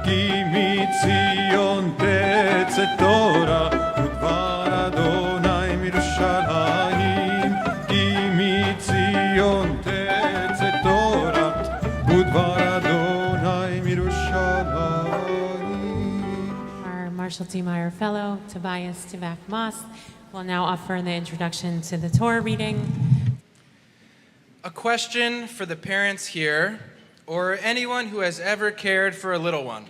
כי מציון תצא תורה ודבר אדוני מירושלים כי מציון תצא תורה ודבר אדוני מירושלים. Our Marshall D. Meyer Fellow, Tobias Tivak Moss, will now offer the introduction to the Torah reading. A question for the parents here, or anyone who has ever cared for a little one.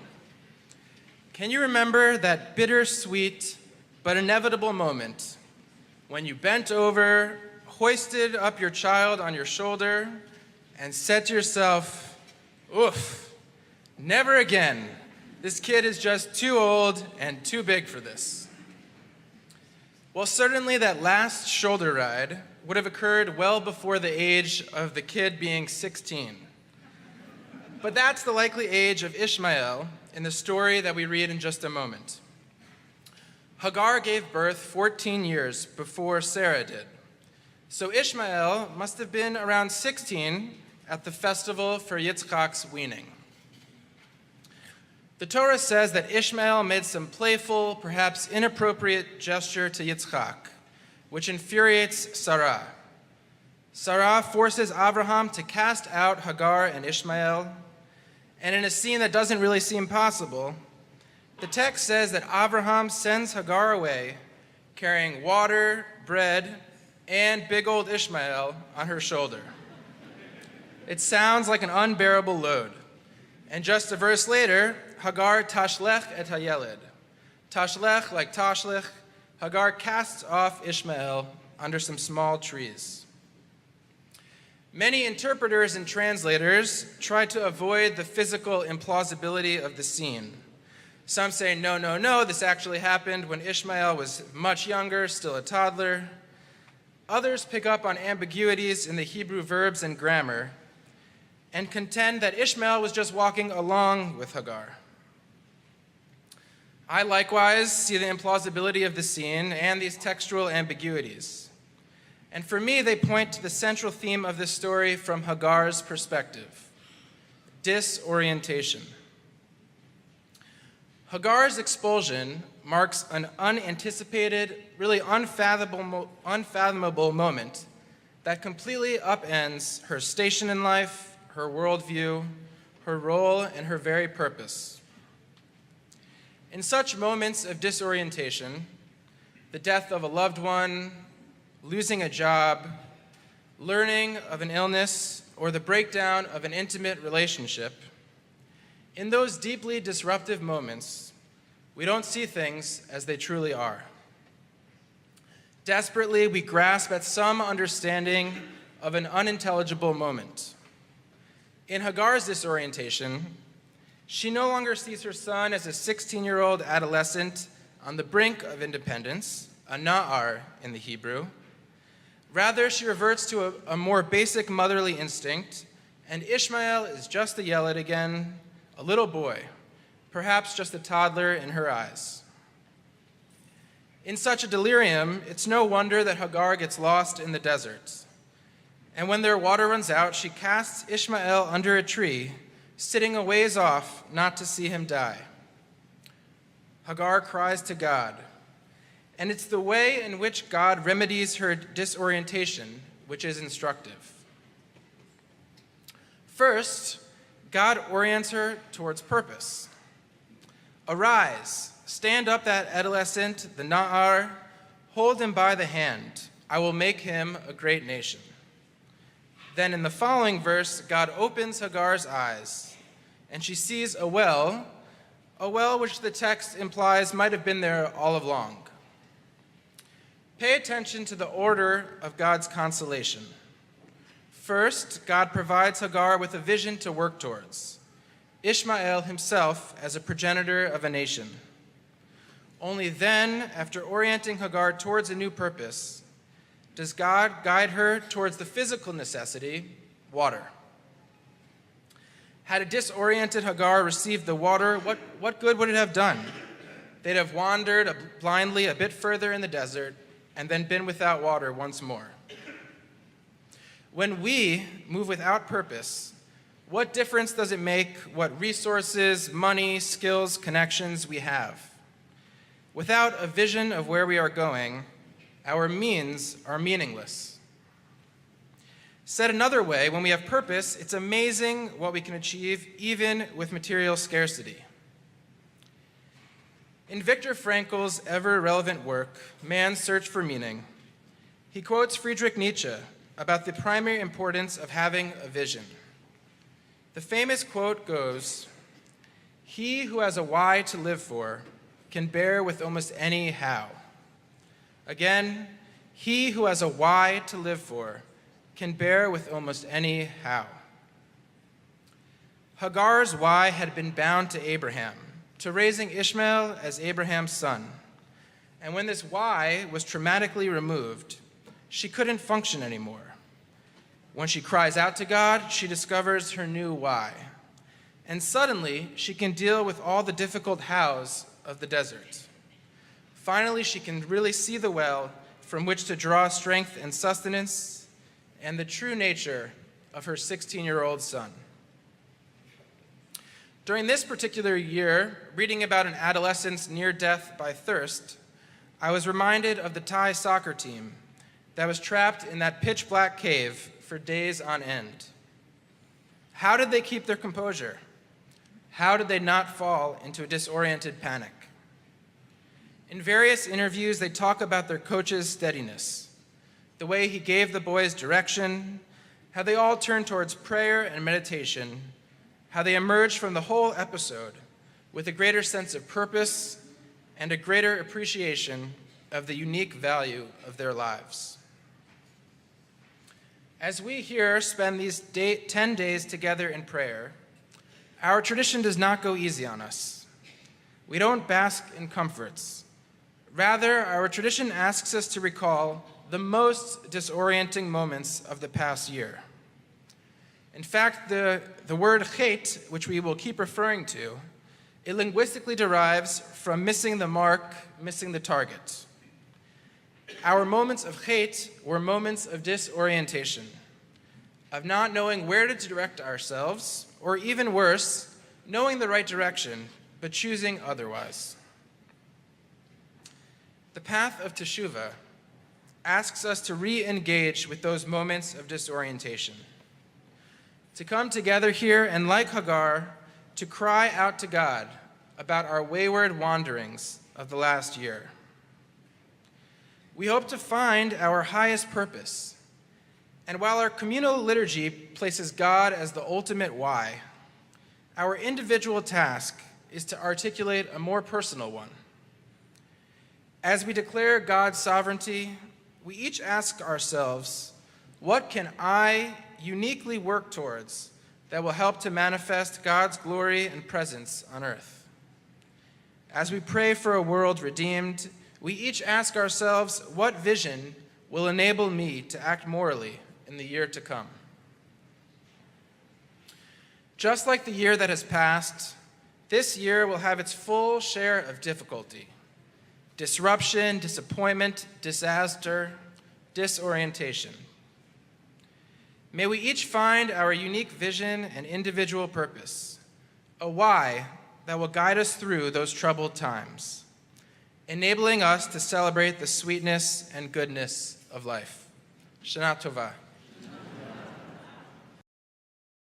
Can you remember that bittersweet but inevitable moment when you bent over, hoisted up your child on your shoulder, and said to yourself, oof, never again. This kid is just too old and too big for this. Well, certainly that last shoulder ride would have occurred well before the age of the kid being 16. But that's the likely age of Ishmael in the story that we read in just a moment. Hagar gave birth 14 years before Sarah did. So Ishmael must have been around 16 at the festival for Yitzchak's weaning. The Torah says that Ishmael made some playful, perhaps inappropriate gesture to Yitzchak, which infuriates Sarah. Sarah forces Abraham to cast out Hagar and Ishmael, and in a scene that doesn't really seem possible, the text says that Abraham sends Hagar away, carrying water, bread, and big old Ishmael on her shoulder. It sounds like an unbearable load. And just a verse later, Hagar tashlech et hayeled. Tashlech like tashlich, Hagar casts off Ishmael under some small trees. Many interpreters and translators try to avoid the physical implausibility of the scene. Some say, no, this actually happened when Ishmael was much younger, still a toddler. Others pick up on ambiguities in the Hebrew verbs and grammar and contend that Ishmael was just walking along with Hagar. I likewise see the implausibility of the scene and these textual ambiguities. And for me, they point to the central theme of this story from Hagar's perspective: disorientation. Hagar's expulsion marks an unanticipated, really unfathomable moment that completely upends her station in life, her worldview, her role, and her very purpose. In such moments of disorientation, the death of a loved one, losing a job, learning of an illness, or the breakdown of an intimate relationship, in those deeply disruptive moments, we don't see things as they truly are. Desperately, we grasp at some understanding of an unintelligible moment. In Hagar's disorientation, she no longer sees her son as a 16-year-old adolescent on the brink of independence, a na'ar in the Hebrew. Rather, she reverts to a more basic motherly instinct, and Ishmael is just a yeled again, a little boy, perhaps just a toddler in her eyes. In such a delirium, it's no wonder that Hagar gets lost in the desert. And when their water runs out, she casts Ishmael under a tree, sitting a ways off not to see him die. Hagar cries to God, and it's the way in which God remedies her disorientation which is instructive. First, God orients her towards purpose. Arise, stand up that adolescent, the na'ar, hold him by the hand. I will make him a great nation. Then in the following verse, God opens Hagar's eyes, and she sees a well which the text implies might have been there all along. Pay attention to the order of God's consolation. First, God provides Hagar with a vision to work towards, Ishmael himself as a progenitor of a nation. Only then, after orienting Hagar towards a new purpose, does God guide her towards the physical necessity, water. Had a disoriented Hagar received the water, what good would it have done? They'd have wandered blindly a bit further in the desert and then been without water once more. When we move without purpose, What difference does it make what resources, money, skills, connections we have? Without a vision of where we are going, our means are meaningless. Said another way, when we have purpose, it's amazing what we can achieve even with material scarcity. In Viktor Frankl's ever-relevant work, Man's Search for Meaning, he quotes Friedrich Nietzsche about the primary importance of having a vision. The famous quote goes, "He who has a why to live for can bear with almost any how." Again, he who has a why to live for can bear with almost any how. Hagar's why had been bound to Abraham, to raising Ishmael as Abraham's son. And when this why was traumatically removed, she couldn't function anymore. When she cries out to God, she discovers her new why. And suddenly, she can deal with all the difficult hows of the desert. Finally, she can really see the well from which to draw strength and sustenance and the true nature of her 16-year-old son. During this particular year, reading about an adolescent's near death by thirst, I was reminded of the Thai soccer team that was trapped in that pitch-black cave for days on end. How did they keep their composure? How did they not fall into a disoriented panic? In various interviews, they talk about their coach's steadiness, the way he gave the boys direction, how they all turned towards prayer and meditation, how they emerged from the whole episode with a greater sense of purpose and a greater appreciation of the unique value of their lives. As we here spend these 10 days together in prayer, our tradition does not go easy on us. We don't bask in comforts. Rather, our tradition asks us to recall the most disorienting moments of the past year. In fact, the word chet, which we will keep referring to, it linguistically derives from missing the mark, missing the target. Our moments of chet were moments of disorientation, of not knowing where to direct ourselves, or even worse, knowing the right direction, but choosing otherwise. The path of teshuvah asks us to re-engage with those moments of disorientation, to come together here and, like Hagar, to cry out to God about our wayward wanderings of the last year. We hope to find our highest purpose, and while our communal liturgy places God as the ultimate why, our individual task is to articulate a more personal one. As we declare God's sovereignty, we each ask ourselves, what can I uniquely work towards that will help to manifest God's glory and presence on earth? As we pray for a world redeemed, we each ask ourselves, what vision will enable me to act morally in the year to come? Just like the year that has passed, this year will have its full share of difficulty, disruption, disappointment, disaster, disorientation. May we each find our unique vision and individual purpose, a why that will guide us through those troubled times, enabling us to celebrate the sweetness and goodness of life. Shana Tova.